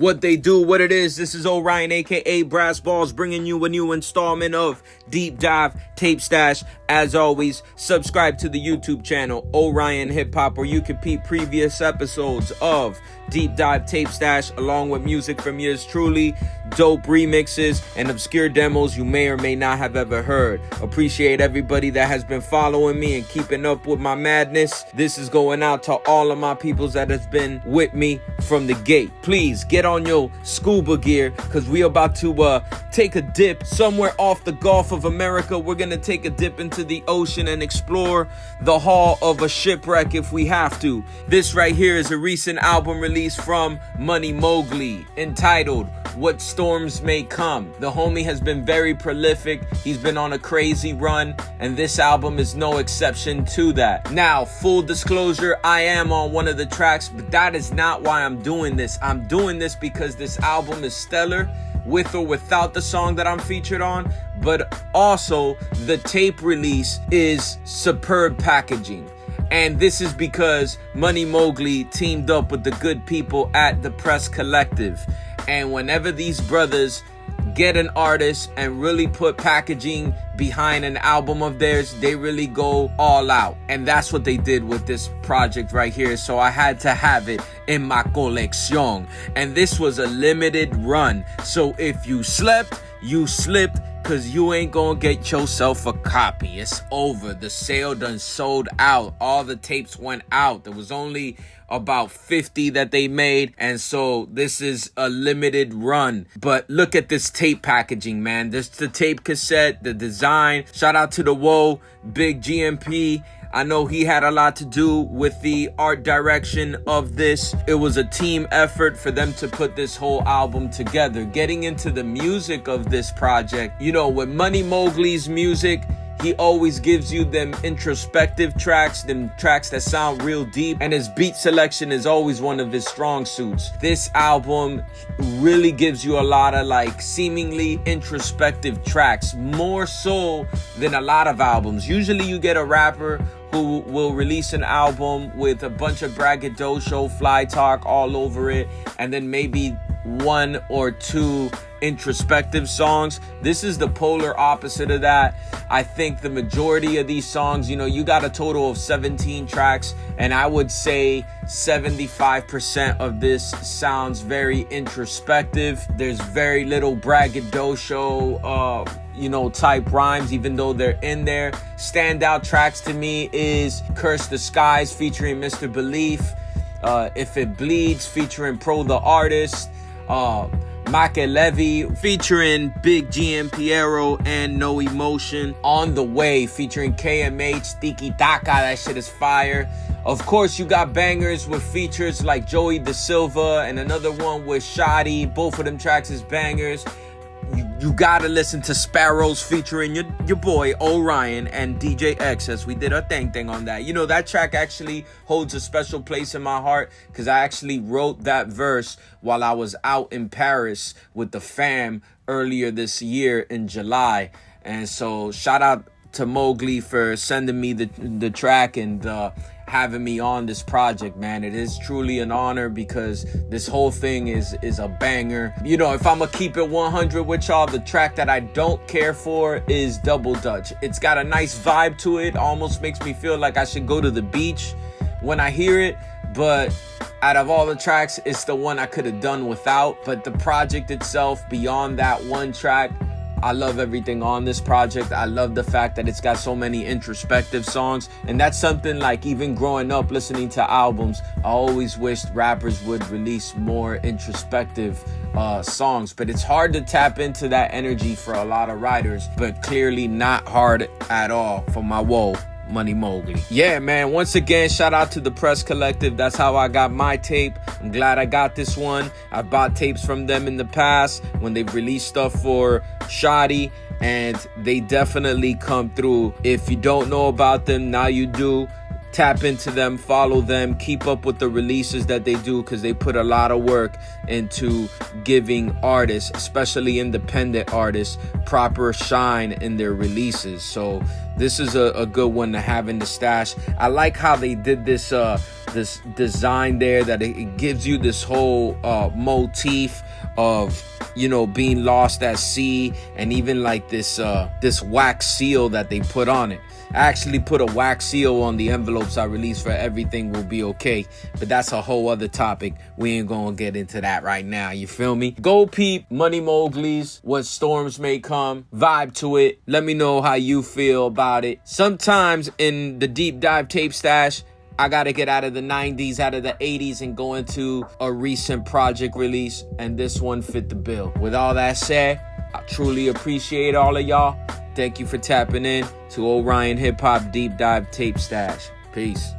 What they do, what it is. This is Orion, aka Brass Balls, bringing you a new installment of Deep Dive Tape Stash. As always, subscribe to the YouTube channel Orion Hip Hop, where you can peep previous episodes of Deep Dive Tape Stash, along with music from yours truly, dope remixes, and obscure demos you may or may not have ever heard. Appreciate everybody that has been following me and keeping up with my madness. This is going out to all of my peoples that has been with me from the gate. Please get on your scuba gear, because we about to take a dip somewhere off the Gulf of America. We're gonna take a dip into the ocean and explore the hull of a shipwreck if we have to. This right here is a recent album release from Mogly, entitled What Storms May Come. The homie has been very prolific. He's been on a crazy run, and this album is no exception to that. Now, full disclosure, I am on one of the tracks, but that is not why I'm doing this. I'm doing this because this album is stellar, with or without the song that I'm featured on, but also the tape release is superb packaging. And this is because Mogly teamed up with the good people at the Press Collective. And whenever these brothers get an artist and really put packaging behind an album of theirs, they really go all out. And that's what they did with this project right here. So I had to have it in my colección. And this was a limited run. So if you slept, you slipped, because you ain't gonna get yourself a copy. It's over. The sale done sold out. All the tapes went out. There was only about 50 that they made, and so this is a limited run. But look at this tape packaging, man. This the tape cassette, the design. Shout out to the Whoa, Big GMP. I know he had a lot to do with the art direction of this. It was a team effort for them to put this whole album together. Getting into the music of this project, you know, with Mogly's music, he always gives you them introspective tracks, them tracks that sound real deep, and his beat selection is always one of his strong suits. This album really gives you a lot of like seemingly introspective tracks, more so than a lot of albums. Usually you get a rapper who will release an album with a bunch of braggadocio, fly talk all over it, and then maybe one or two introspective songs. This is the polar opposite of that. I think the majority of these songs, you know, you got a total of 17 tracks, and I would say 75% of this sounds very introspective. There's very little braggadocio, type rhymes, even though they're in there. Standout tracks to me is Curse the Skies featuring Mr.Beleaf, If It Bleeds featuring Pro the Artist, Mogly featuring Big gnparrow and NoEmotion, On the Way featuring KMH, Tiki Taka, that shit is fire. Of course, you got bangers with features like Joey the Silva and another one with Shottie. Both of them tracks is bangers. You gotta listen to Sparrows featuring your boy Orion and DJ X, as we did our thing on that. You know, that track actually holds a special place in my heart, because I actually wrote that verse while I was out in Paris with the fam earlier this year in July. And so shout out to Mogly for sending me the track and having me on this project, man. It is truly an honor, because this whole thing is a banger. You know, if I'm gonna keep it 100 with y'all, the track that I don't care for is Double Dutch. It's got a nice vibe to it, almost makes me feel like I should go to the beach when I hear it, but out of all the tracks, it's the one I could have done without. But the project itself, beyond that one track, I love everything on this project. I love the fact that it's got so many introspective songs. And that's something like, even growing up listening to albums, I always wished rappers would release more introspective songs. But it's hard to tap into that energy for a lot of writers, but clearly not hard at all for my Mogly. Yeah, man, once again, shout out to the Press Collective. That's how I got my tape. I'm glad I got this one. I've bought tapes from them in the past when they've released stuff for Shottie, and they definitely come through. If you don't know about them, now you do. tap into them, follow them, keep up with the releases that they do, because they put a lot of work into giving artists, especially independent artists, proper shine in their releases. So this is a good one to have in the stash. I like how they did this this design there, that it gives you this whole motif of, you know, being lost at sea, and even like this this wax seal that they put on it. I actually put a wax seal on the envelopes I released for Everything Will Be Okay, but that's a whole other topic. We ain't gonna get into that right now, you feel me? Go peep Money Mogly's What Storms May Come, vibe to it. Let me know how you feel about it. Sometimes in the deep dive tape stash, I gotta get out of the 90s, out of the 80s, and go into a recent project release, and this one fit the bill. With all that said, I truly appreciate all of y'all. Thank you for tapping in to Orion Hip Hop Deep Dive Tape Stash. Peace.